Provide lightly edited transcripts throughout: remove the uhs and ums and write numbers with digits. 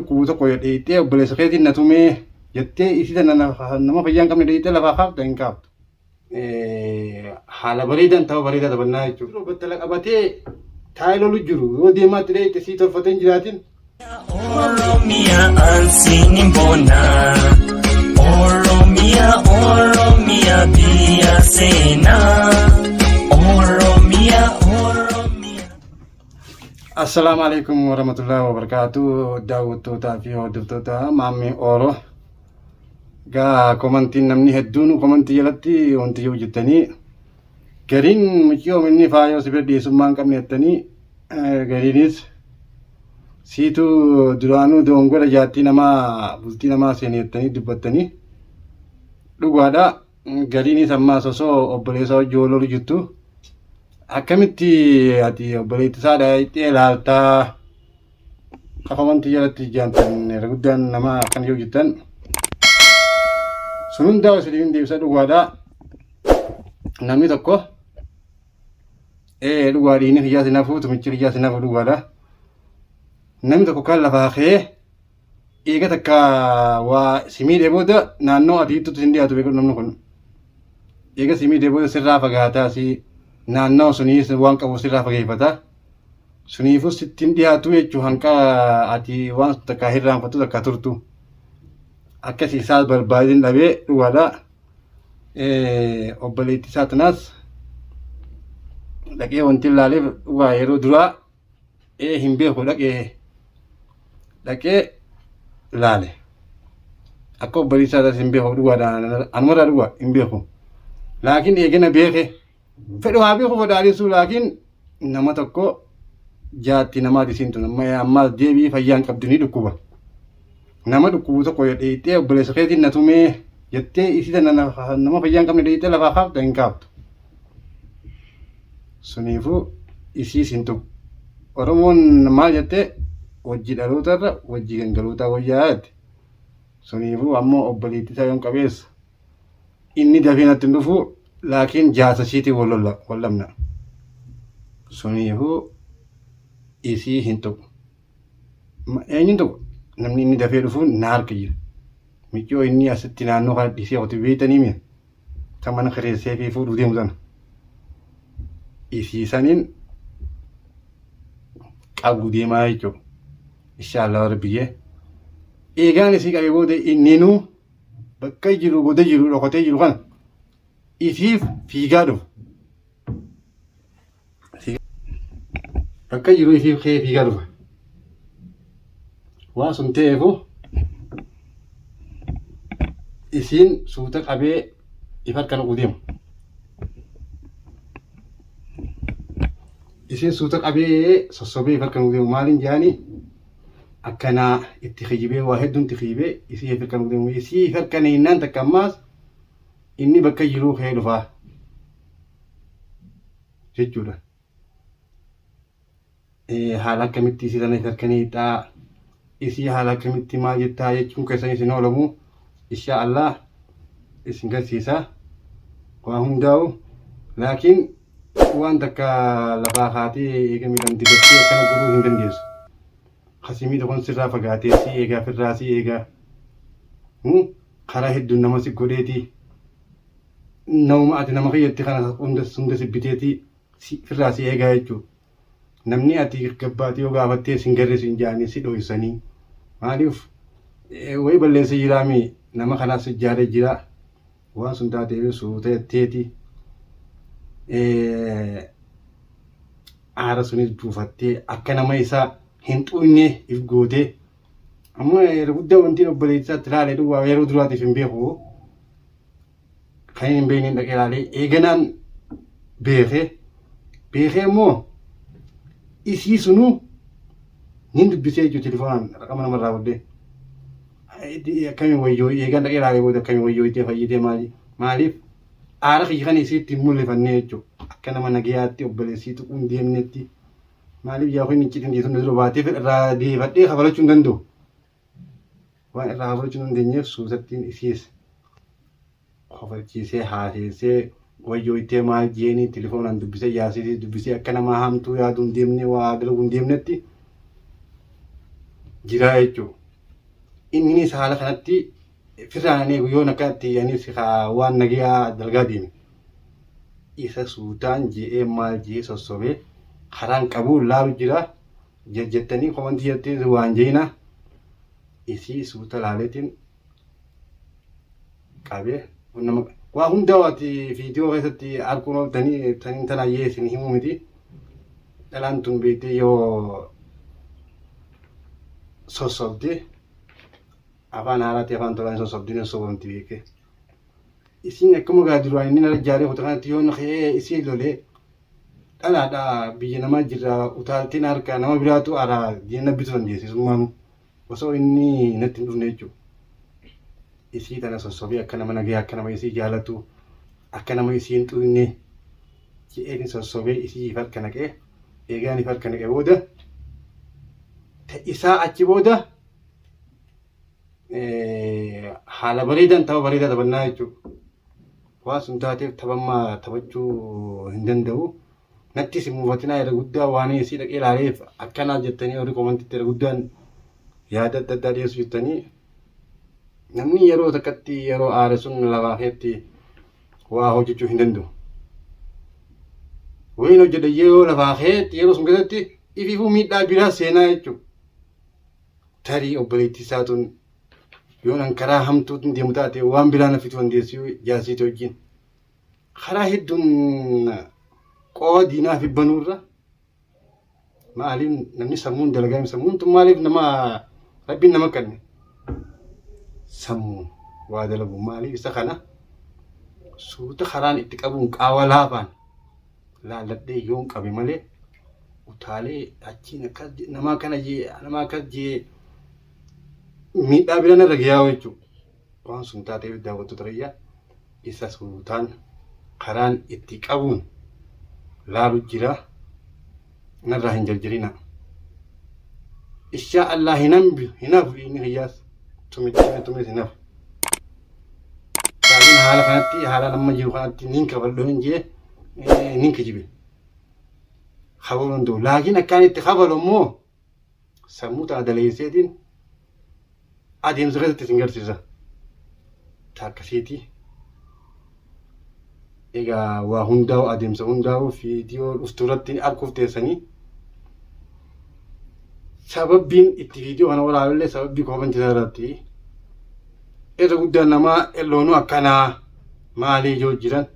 Kuusa koyo dheeyxee obboleessa keetiin na tumee jettee isii tana nama fayyaan qabne dheeyxee lafaa kaaftu hin kaaftu. Haala bareedaan ta'uu bareedaa taphannaa jechuudha. Battala qabatee taa'ee lolu jiru yoo deemaatti dheeyxee sii tolfatee hin jiraatin. Oromia ansinin bona Oromia biya sena Oromia Assalamualaikum warahmatullahi wabarakatuh. Daawwattootaa fi hordoftoota Maammee Oro. Gaa komantiin namni hedduun komantii jalatti wanti yoo jettanii gariin muciyoo minni faayoo si bira dhiyeessummaa hin qabne jettanii gariinis siitu duraanuu doongola jaattii namaa bultii namaa seenee jettanii dubbattanii dhugaadha. Gariinis ammaas osoo obboleessa hojii oololu jirtu akkamitti ati obboleetti saadha itti ilaaltaa komantii jalatti jaantan guddaan nama akkan yoo jettan sun hundaa osoo deebisa dhugaadha. Namni tokko dhugaadhiin hiyyaa sinaafuu tumichi hiyyaa sinaafuu dhugaadha. Namni tokko kan lafaa ka'ee eega takka waa simiidhee booda naannoo adiittutti hin dhiyaatu beeku namni kun. Eega simiidhee booda sirraa fagaataa si naannoo suniis waan qabu sirraa fageeffata. Suniifuu sitti hin dhiyaatu jechuu hanqa ati waan takka hirraanfattu takka turtu. Akkasii isaas barbaadin dhabee dhugaadha. Obboleetti isaa tanaas dhaqee wanti ilaaleef dhugaa yeroo duraa hin beeku dhaqee ilaale. Akka obboleetti isaa taas hin beeku dhugaadha. Anumarraa dhugaa hin beeku. Laakiin eegana beeke fedhu haa beeku fedhaadhisu laakiin nama tokko jaatti namaa dhisintu ammaas deebii fayyaan qabdu ni dhukkuba. Nama dhukkubu tokko dheeyxee obboleessa keetiin na tumee jettee isii tana nama fayyaan qabne dheeyxee lafaa kaaftu hin kaaftu. Suniifuu isiis hin tuqu. Oromoon maal jettee wajji dhalootarra wajji gangalootaa wayyaa jette. Suniifuu ammoo obboleetti isaa yoon qabeessa inni dafee natti hin dhufu laakiin jaasasiitiin wal lamna. Suniifuu isii hin tuqu. Eenyuun tuqu? Namni inni dafee dhufuun na harka jira. Miccoo inni asitti naannoo kana dhisee qote beeytanii mi'a. Kan mana kireessee fi fuudhuu deemu sana. Isiisaniin qabu deemaa jechuudha. Inshaallah rabbiyyee. Eegaan isii qabee booda inninuu bakka jiru goda jiru dhokotee jiru kana isiif fiigaa dhufu. Bakka jiru isiif kee fiigaa dhufa. Waan sun ta'eefu isiin suuta qabee ifa kan udeemu. Isiin suuta qabee sossobee ifa kan udeemu maaliin jaanii akkanaa itti kijibee waa hedduun itti kijibee isii ifa kan udeemu. Isii ifa kan hinnaan takka ammaas inni bakka jiruu ka'ee dhufaa jechuudha. Haala akkamitti isii sana ifa kan hiixaa isii haala akkamitti maal jettaa jechuun keessan isin oolamu inshaallah isin garsiisa waa hundaa'u. Laakiin waan takka lafaa kaatee eega miidhamti gattee akkana godhuu hin dandeessu. Kasimii tokkon sirraa fagaatee si eegaa firraa si eegaa karaa hedduun nama si godheeti nama ati nama kiyyatte kana hunda sibbiteeti firraa si eegaa jechuudha. Namni ati gabbaatee yoo gaafattee sin garreessu hin jaanii si dho'isanii maaliif wayi balleessa jiraami nama kanaas ijaaree jira waan sun taateef suuta jetteeti aara sunis buufattee akka nama isaa hin xuunyee if gootee ammoo yeroo guddaa wanti obboleessaatti ilaalee dhugaa yeroo duraatiif hin beeku kan hin beekneen dhaqee ilaalee eeganaan beekee immoo isii sunuu nin dubbisee jechuudha telefoonaan raqama namarraa booddee. Akkamiin wayyoo eegaan dhaqee ilaalee booda akkamiin wayyoo itti fayyadee maaliif aara kiyya kana isiitti mul'ifannee jechuudha. Akka nama nagayaatti obboleessii tuquu hin deemnetti maaliif yaa kun hin citin dhiyeessuun dura baatee irraa deefadhee kafalachuu hin danda'u. Waan irraa kafalachuu hin dandeenyeef suusattiin isiis kofalchiisee haaseessee wayyoo ittee maal jeeni telefoonaan dubbisee yaasisee dubbisee akka nama hamtuu yaaduu hin deemne waa galuu hin deemnetti jira jechuudha. inni haala kanatti firraanee guyyoon akkatti anis waan nagaa dalgaa deeme isa suutaan je'ee maal je'ee sossobee karaan qabu laalu jira jettanii komantii jettee waan jeena isii suuta laaleetiin qabee waa hundaa waati viidiyoo keessatti arguun ooltanii taniin tanaa yeesin himuu miti dhalaan tun beektee yoo sossobdee afaan haaraatti afaan tolaan sossobdeen sobamti beekee isin akkuma gaaduraan inni nala jaaree kutaa kanatti yoo naqee isii lolee dhalaadhaa biyya namaa jirra utaaltiin harkaa nama biraatu araa diina bitu dandeessisummaan osoo inni natti hin dhufne jechuudha. Isii tana sossobee akka nama nagee akka nama isii jaalatu akka nama isii hin xuyne je'een sossobee isii farka naqee eegaan farka naqee booda isaa achi booda haala bareedaan tapha bareedaa taphannaa jechuudha. Waa sun taateef taphammaa taphachuu hin danda'u. Nattis muufatinaa yeroo guddaa waan isii dhaqee ilaaleef akkanaa jettanii warri komantiitti yeroo guddaan yaada adda addaa dhiyeessu jettanii namni yeroo takkatti yeroo aare sun lafaa keetti waa hojjechuu hin danda'u. Wayin hojjedha yeroo lafaa keetti yeroo sun keessatti ifiifuu miidhaa biraa seenaa jechuudha. Tarii obboleettii isaa tun yoon karaa hamtuutiin deemu taate waan biraa na fituu dandeessu jaasiitii wajjin. Karaa hedduun qooda diinaa fi banuurra maaliif namni sammuun dalagaa sammuun tun maaliif nama rabbiin nama kanne sammuun waa dalagu maaliif isa kana suuta karaan itti qabuun qaawwa laafaan laalladhee yoon qabe malee utaalee achiin akkas namaa kana jee namaa akkas jee miidhaa biraan irra gayaa jechuudha. Waan sun taatee daawwattoota rayyaa isa suutaan karaan itti qabuun laalu jira narraa hin jarjarina. Insha Allah hinaaf inni hiyyaas tumis hinaaf. Laakiin haala kanatti haala nama jiru kanatti nin kafaluu hin jee nin kijibe. Kabaluu danda'u. Laakiin akkaan itti kafalu immoo sammuu tana daleesseetiin adeemsa keessatti isin garsiisa. Taakkasiitii. Egaa waa hundaa'u adeemsa hundaa'u viidiyoo dhuftuurratti arguuf teessanii sababbiin itti viidiyoo kana waraabellee sababbii komantiisa irratti irra guddaan namaa elloonuu akkanaa maalii yoo jiran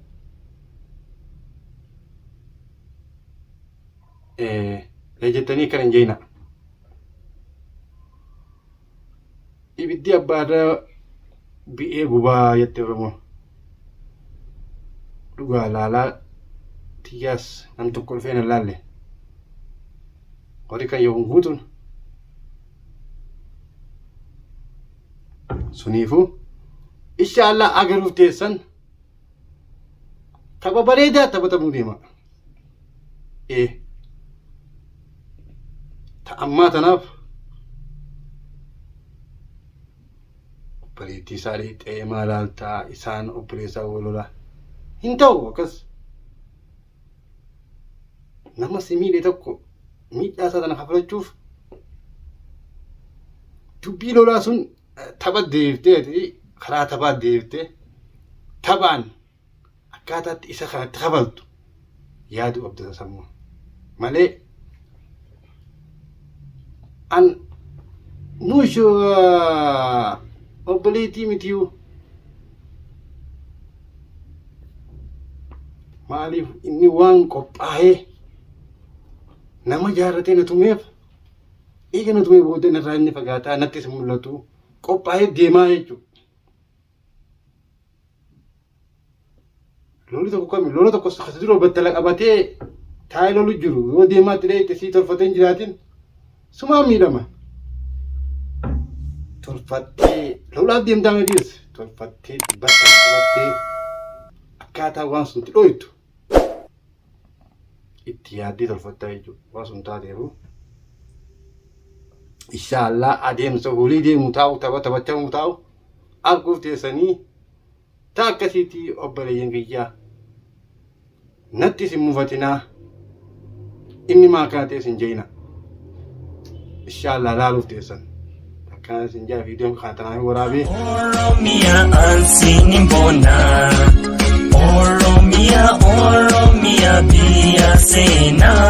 jettanii akkana hin jeena. Ibiddi abbaarra bi'ee gubaa jette Oromoo. Dhugaa laalaa tiyyaas nam tokko dhufee na laalle horii kan yoo guutuun suniifuu insha Allah agaruuf teessan tapha bareedaa taphatamuu deema. Ta'ammaa tanaaf obboleettii isaa dhiixee maalaaltaa isaan obboleessaa walolaa hin ta'u akkas nama si miidhe tokko miidhaa isaa tana kafalachuuf dubbii lolaa sun tapha deebiftee karaa taphaa deebiftee taphaan akkaataatti isa kanatti kafaltu yaadu qabda sammuu malee an nuushu obboleettii mitiyuu maaliif inni waan qophaa'ee nama jaarratee na tumeef eega na tumee booda narraa inni fagaataa nattis mul'atu qophaa'ee deemaa jechuudha. Lolli tokko kami lola tokko akkasii dura battala qabatee taa'ee lolu jiru yoo deemaatti dheeyite sii tolfatee hin jiraatin sumaa miidhama. Tolfattee lolaaf deemtaa mediis tolfattee battala qabattee akkaataa waan sunti dhoytu itti yaaddee tolfattaa jechuudha. Waan sun taateeru insha Allah adeemsa hulii deemu taa'u taphachamu taa'u arguuf teessanii taa akkasiitii obboleeyyan kiyyaa nattis hin mufatinaa inni maa kana teessin jeena insha Allah laaluuf teessan kana sinjaa viidiyoon kaatanaa waraabe Oromia ansinin bona Oromia biyya seenaa